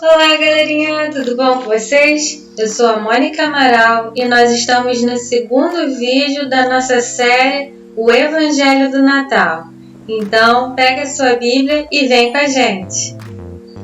Olá, galerinha, tudo bom com vocês? Eu sou a Mônica Amaral e nós estamos no segundo vídeo da nossa série O Evangelho do Natal. Então, pega a sua Bíblia e vem com a gente.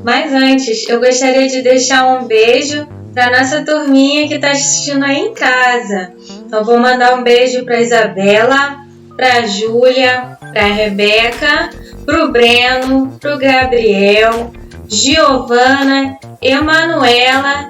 Mas antes, eu gostaria de deixar um beijo para a nossa turminha que está assistindo aí em casa. Então, vou mandar um beijo para a Isabela, para a Júlia, para a Rebeca, para o Breno, para o Gabriel, Giovana, Emanuela,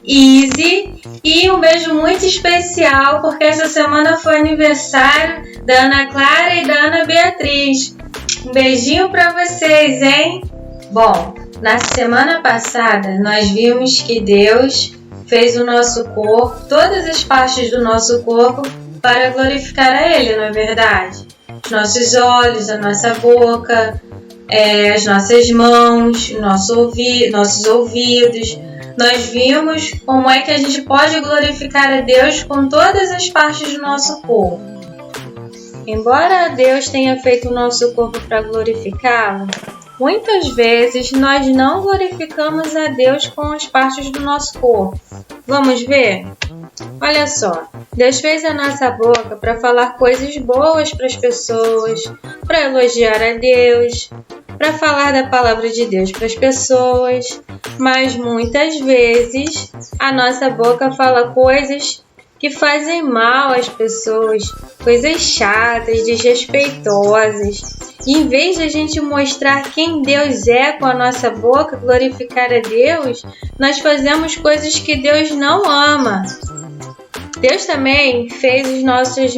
Izzy e um beijo muito especial porque essa semana foi aniversário da Ana Clara e da Ana Beatriz. Um beijinho para vocês, hein? Bom, na semana passada nós vimos que Deus fez o nosso corpo, todas as partes do nosso corpo para glorificar a Ele, não é verdade? Os nossos olhos, a nossa boca, as nossas mãos, nossos ouvidos. Nós vimos como é que a gente pode glorificar a Deus com todas as partes do nosso corpo. Embora Deus tenha feito o nosso corpo para glorificá-lo, muitas vezes nós não glorificamos a Deus com as partes do nosso corpo. Vamos ver? Olha só, Deus fez a nossa boca para falar coisas boas para as pessoas, para elogiar a Deus, para falar da palavra de Deus para as pessoas, mas muitas vezes a nossa boca fala coisas que fazem mal às pessoas, coisas chatas, desrespeitosas. E em vez de a gente mostrar quem Deus é com a nossa boca, glorificar a Deus, nós fazemos coisas que Deus não ama. Deus também fez as nossas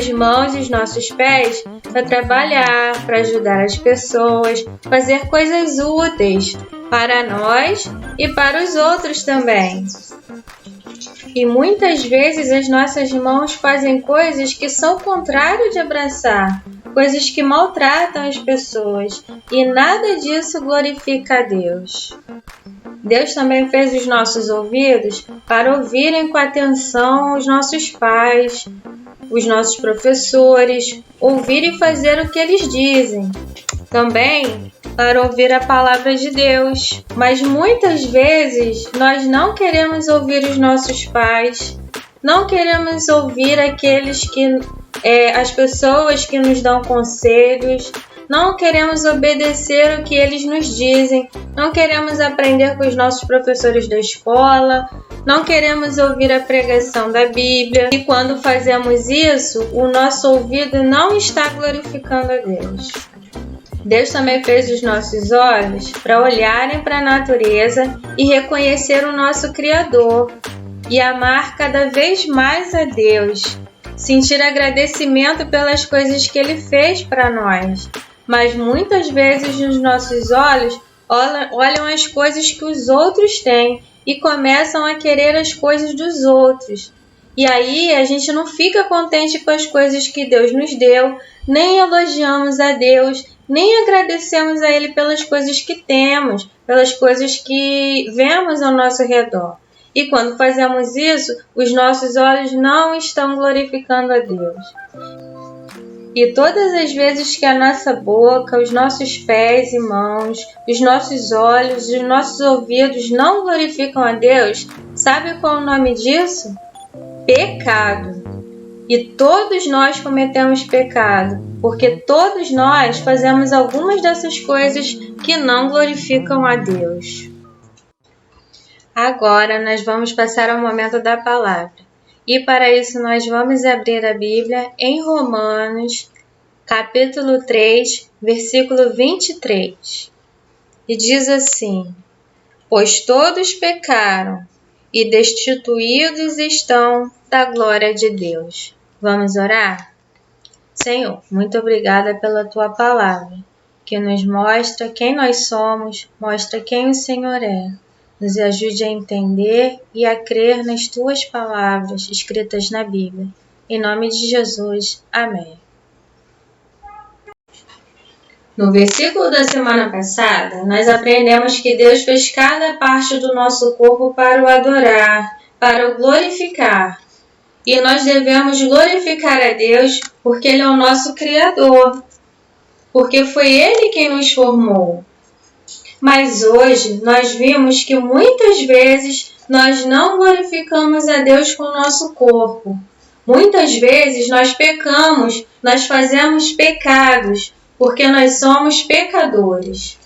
mãos e os nossos pés para trabalhar, para ajudar as pessoas, fazer coisas úteis para nós e para os outros também. E muitas vezes as nossas mãos fazem coisas que são contrário de abraçar, coisas que maltratam as pessoas, e nada disso glorifica a Deus. Deus também fez os nossos ouvidos para ouvirem com atenção os nossos pais, os nossos professores, ouvir e fazer o que eles dizem. Também para ouvir a palavra de Deus. Mas muitas vezes nós não queremos ouvir os nossos pais, não queremos ouvir as pessoas que nos dão conselhos, não queremos obedecer o que eles nos dizem, não queremos aprender com os nossos professores da escola, não queremos ouvir a pregação da Bíblia. E quando fazemos isso, o nosso ouvido não está glorificando a Deus. Deus também fez os nossos olhos para olharem para a natureza e reconhecer o nosso Criador e amar cada vez mais a Deus, sentir agradecimento pelas coisas que Ele fez para nós. Mas muitas vezes os nossos olhos olham as coisas que os outros têm e começam a querer as coisas dos outros. E aí a gente não fica contente com as coisas que Deus nos deu, nem elogiamos a Deus, nem agradecemos a Ele pelas coisas que temos, pelas coisas que vemos ao nosso redor. E quando fazemos isso, os nossos olhos não estão glorificando a Deus. E todas as vezes que a nossa boca, os nossos pés e mãos, os nossos olhos e os nossos ouvidos não glorificam a Deus, sabe qual é o nome disso? Pecado. E todos nós cometemos pecado, porque todos nós fazemos algumas dessas coisas que não glorificam a Deus. Agora nós vamos passar ao momento da palavra. E para isso nós vamos abrir a Bíblia em Romanos, capítulo 3, versículo 23. E diz assim: Pois todos pecaram e destituídos estão da glória de Deus. Vamos orar? Senhor, muito obrigada pela Tua palavra, que nos mostra quem nós somos, mostra quem o Senhor é. Nos ajude a entender e a crer nas Tuas palavras escritas na Bíblia. Em nome de Jesus. Amém. No versículo da semana passada, nós aprendemos que Deus fez cada parte do nosso corpo para o adorar, para o glorificar. E nós devemos glorificar a Deus porque Ele é o nosso Criador, porque foi Ele quem nos formou. Mas hoje nós vimos que muitas vezes nós não glorificamos a Deus com o nosso corpo. Muitas vezes nós pecamos, nós fazemos pecados, porque nós somos pecadores.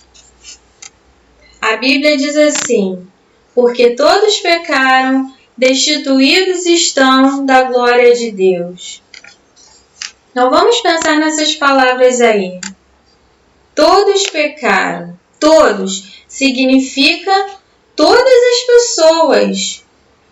A Bíblia diz assim: porque todos pecaram, destituídos estão da glória de Deus. Então vamos pensar nessas palavras aí. Todos pecaram. Todos significa todas as pessoas.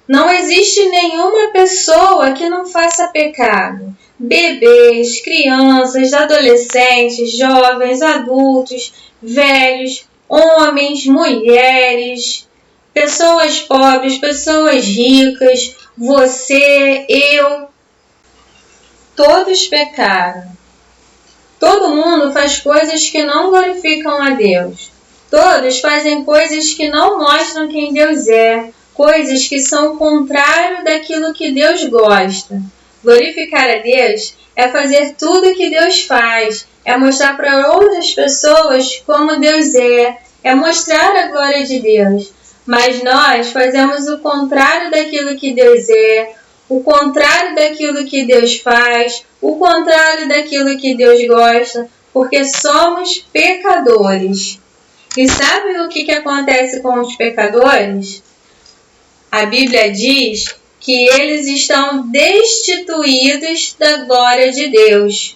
Não existe nenhuma pessoa que não faça pecado. Bebês, crianças, adolescentes, jovens, adultos, velhos, homens, mulheres, pessoas pobres, pessoas ricas, você, eu. Todos pecaram. Todo mundo faz coisas que não glorificam a Deus. Todos fazem coisas que não mostram quem Deus é, coisas que são o contrário daquilo que Deus gosta. Glorificar a Deus é fazer tudo o que Deus faz, é mostrar para outras pessoas como Deus é mostrar a glória de Deus. Mas nós fazemos o contrário daquilo que Deus é, o contrário daquilo que Deus faz, o contrário daquilo que Deus gosta, porque somos pecadores. E sabe o que acontece com os pecadores? A Bíblia diz que eles estão destituídos da glória de Deus.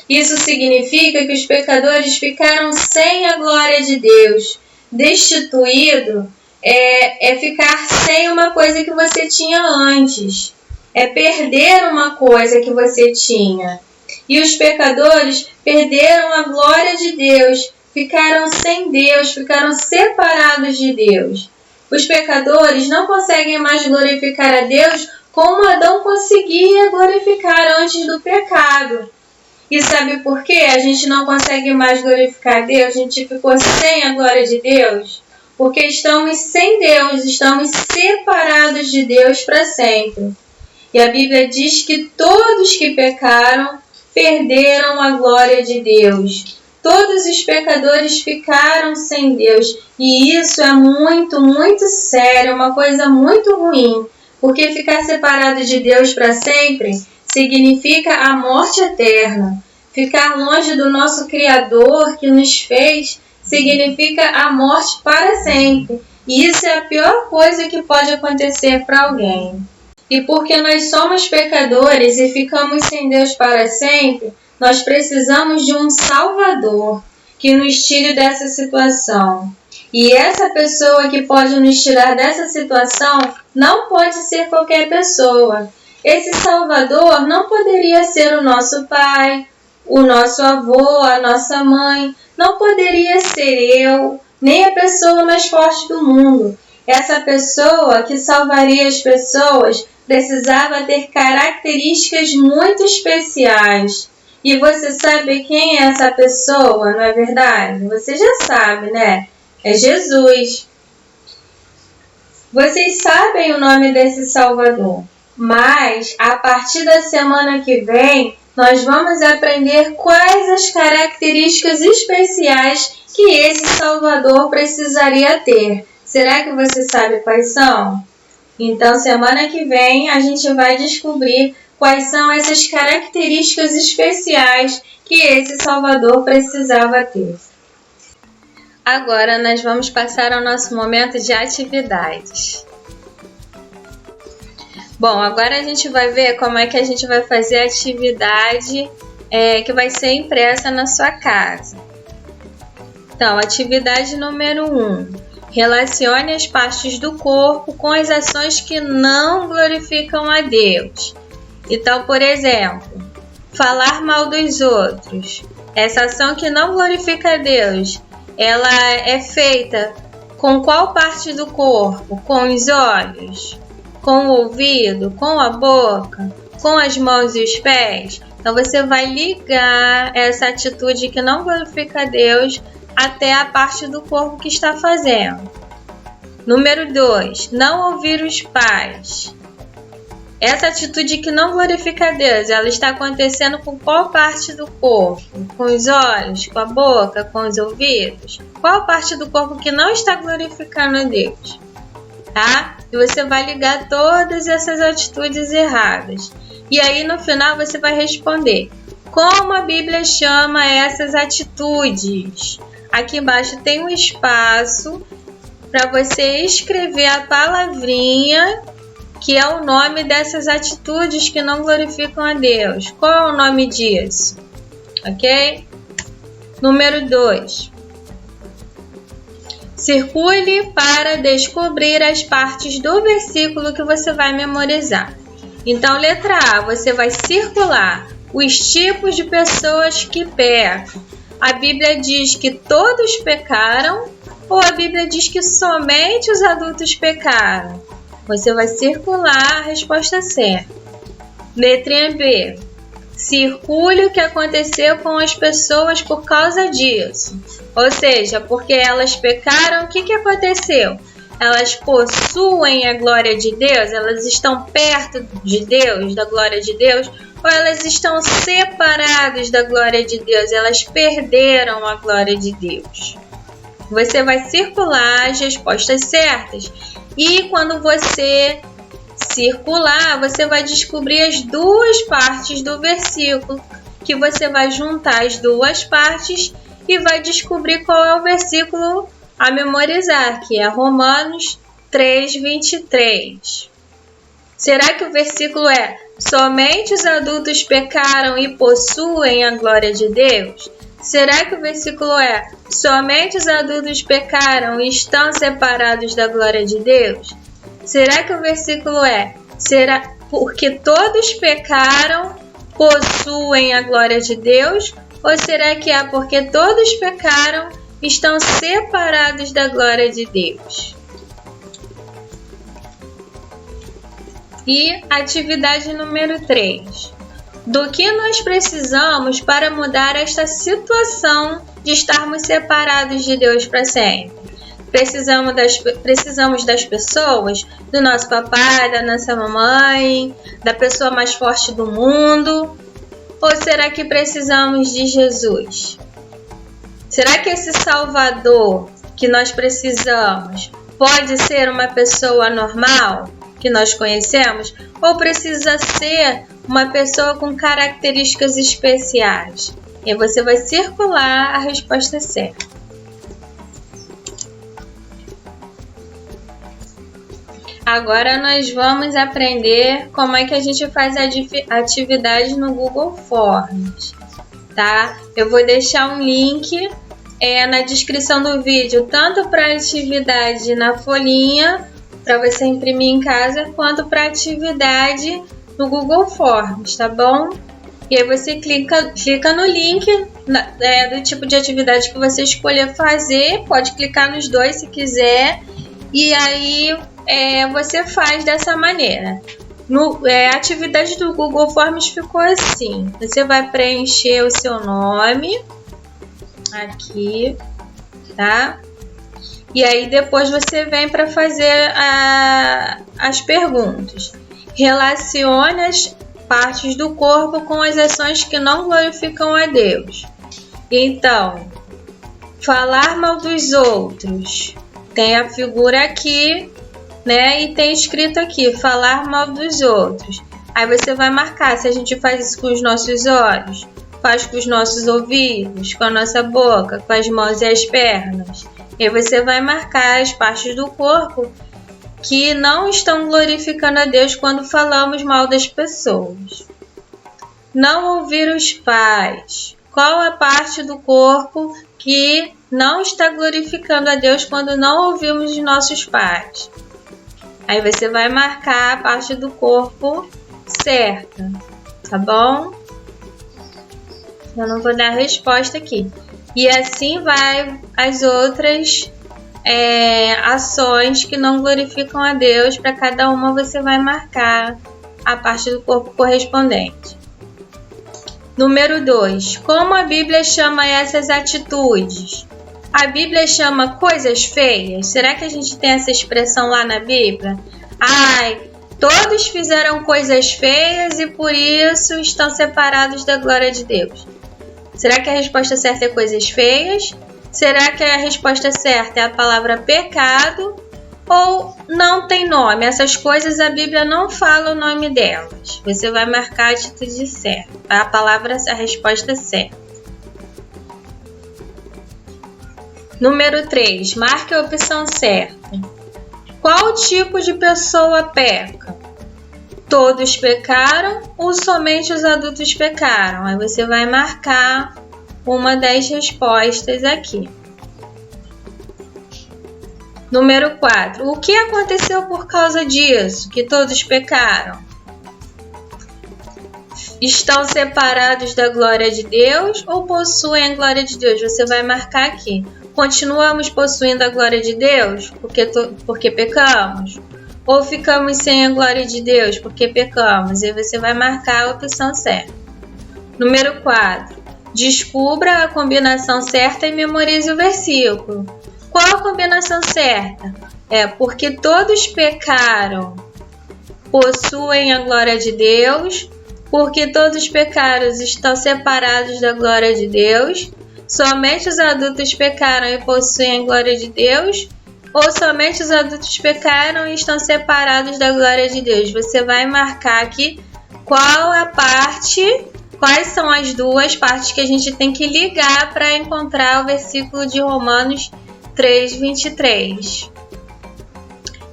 Isso significa que os pecadores ficaram sem a glória de Deus. Destituído é ficar sem uma coisa que você tinha antes. É perder uma coisa que você tinha. E os pecadores perderam a glória de Deus, ficaram sem Deus, ficaram separados de Deus. Os pecadores não conseguem mais glorificar a Deus como Adão conseguia glorificar antes do pecado. E sabe por quê? A gente não consegue mais glorificar a Deus, a gente ficou sem a glória de Deus, porque estamos sem Deus, estamos separados de Deus para sempre. E a Bíblia diz que todos que pecaram perderam a glória de Deus. Todos os pecadores ficaram sem Deus. E isso é muito, muito sério, uma coisa muito ruim. Porque ficar separado de Deus para sempre significa a morte eterna. Ficar longe do nosso Criador que nos fez significa a morte para sempre. E isso é a pior coisa que pode acontecer para alguém. E porque nós somos pecadores e ficamos sem Deus para sempre, nós precisamos de um Salvador que nos tire dessa situação. E essa pessoa que pode nos tirar dessa situação não pode ser qualquer pessoa. Esse Salvador não poderia ser o nosso pai, o nosso avô, a nossa mãe. Não poderia ser eu, nem a pessoa mais forte do mundo. Essa pessoa que salvaria as pessoas precisava ter características muito especiais. E você sabe quem é essa pessoa, não é verdade? Você já sabe, né? É Jesus. Vocês sabem o nome desse Salvador. Mas, a partir da semana que vem, nós vamos aprender quais as características especiais que esse Salvador precisaria ter. Será que você sabe quais são? Então, semana que vem, a gente vai descobrir quais são essas características especiais que esse Salvador precisava ter. Agora, nós vamos passar ao nosso momento de atividades. Bom, agora a gente vai ver como é que a gente vai fazer a atividade que vai ser impressa na sua casa. Então, atividade número 1. Relacione as partes do corpo com as ações que não glorificam a Deus. Então, por exemplo, falar mal dos outros. Essa ação que não glorifica a Deus, ela é feita com qual parte do corpo? Com os olhos, com o ouvido, com a boca, com as mãos e os pés. Então, você vai ligar essa atitude que não glorifica a Deus até a parte do corpo que está fazendo. Número 2. Não ouvir os pais. Essa atitude que não glorifica a Deus, ela está acontecendo com qual parte do corpo? Com os olhos, com a boca, com os ouvidos? Qual parte do corpo que não está glorificando a Deus? Tá? E você vai ligar todas essas atitudes erradas. E aí no final você vai responder: como a Bíblia chama essas atitudes? Aqui embaixo tem um espaço para você escrever a palavrinha que é o nome dessas atitudes que não glorificam a Deus. Qual é o nome disso? Ok? Número 2. Circule para descobrir as partes do versículo que você vai memorizar. Então, letra A, você vai circular os tipos de pessoas que pecam. A Bíblia diz que todos pecaram ou a Bíblia diz que somente os adultos pecaram? Você vai circular a resposta certa. Letra B. Circule o que aconteceu com as pessoas por causa disso. Ou seja, porque elas pecaram, o que aconteceu? Elas possuem a glória de Deus? Elas estão perto de Deus, da glória de Deus? Ou elas estão separadas da glória de Deus? Elas perderam a glória de Deus? Você vai circular as respostas certas. E quando você circular, você vai descobrir as duas partes do versículo, que você vai juntar as duas partes e vai descobrir qual é o versículo a memorizar, que é Romanos 3:23. Será que o versículo é: somente os adultos pecaram e possuem a glória de Deus? Será que o versículo é: somente os adultos pecaram e estão separados da glória de Deus? Será que o versículo é: porque todos pecaram, possuem a glória de Deus? Ou será que é porque todos pecaram, estão separados da glória de Deus? E atividade número 3. Do que nós precisamos para mudar esta situação de estarmos separados de Deus para sempre? Precisamos das pessoas, do nosso papai, da nossa mamãe, da pessoa mais forte do mundo? Ou será que precisamos de Jesus? Será que esse Salvador que nós precisamos pode ser uma pessoa normal que nós conhecemos? Ou precisa ser uma pessoa com características especiais? E você vai circular a resposta certa. Agora nós vamos aprender como é que a gente faz a atividade no Google Forms, tá? Eu vou deixar um link na descrição do vídeo, tanto para a atividade na folhinha, para você imprimir em casa, quanto para a atividade no Google Forms, tá bom? E aí você clica no link do tipo de atividade que você escolher fazer, pode clicar nos dois se quiser, e aí você faz dessa maneira. A atividade do Google Forms ficou assim: você vai preencher o seu nome aqui, tá? E aí depois você vem para fazer as perguntas. Relacione as partes do corpo com as ações que não glorificam a Deus. Então, falar mal dos outros. Tem a figura aqui, né? E tem escrito aqui, falar mal dos outros. Aí você vai marcar se a gente faz isso com os nossos olhos, faz com os nossos ouvidos, com a nossa boca, com as mãos e as pernas. E aí você vai marcar as partes do corpo que não estão glorificando a Deus quando falamos mal das pessoas. Não ouvir os pais. Qual a parte do corpo que não está glorificando a Deus quando não ouvimos os nossos pais? Aí você vai marcar a parte do corpo certa, tá bom? Eu não vou dar a resposta aqui. E assim vai as outras ações que não glorificam a Deus. Para cada uma você vai marcar a parte do corpo correspondente. Número 2. Como a Bíblia chama essas atitudes? A Bíblia chama coisas feias? Será que a gente tem essa expressão lá na Bíblia? Ai, Todos fizeram coisas feias e por isso estão separados da glória de Deus. Será que a resposta certa é coisas feias? Será que a resposta certa é a palavra pecado? Ou não tem nome? Essas coisas a Bíblia não fala o nome delas. Você vai marcar a atitude certa, a resposta certa. Número 3. Marque a opção certa. Qual tipo de pessoa peca? Todos pecaram ou somente os adultos pecaram? Aí você vai marcar uma das respostas aqui. Número 4. O que aconteceu por causa disso? Que todos pecaram? Estão separados da glória de Deus ou possuem a glória de Deus? Você vai marcar aqui. Continuamos possuindo a glória de Deus porque pecamos? Ou ficamos sem a glória de Deus porque pecamos? E você vai marcar a opção certa. Número 4. Descubra a combinação certa e memorize o versículo. Qual a combinação certa? Porque todos pecaram, possuem a glória de Deus, porque todos pecaram, estão separados da glória de Deus, somente os adultos pecaram e possuem a glória de Deus, ou somente os adultos pecaram e estão separados da glória de Deus. Você vai marcar aqui quais são as duas partes que a gente tem que ligar para encontrar o versículo de Romanos 3:23.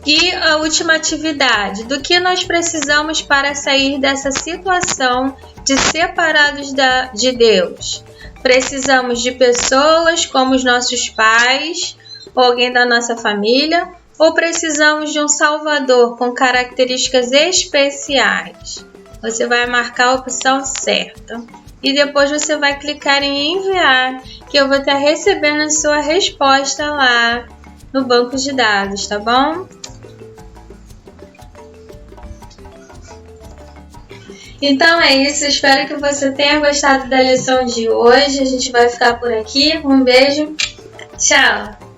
E a última atividade, do que nós precisamos para sair dessa situação de separados de Deus? Precisamos de pessoas como os nossos pais, ou alguém da nossa família, ou precisamos de um Salvador com características especiais? Você vai marcar a opção certa. E depois você vai clicar em enviar, que eu vou estar recebendo a sua resposta lá no banco de dados, tá bom? Então é isso, espero que você tenha gostado da lição de hoje. A gente vai ficar por aqui. Um beijo, tchau!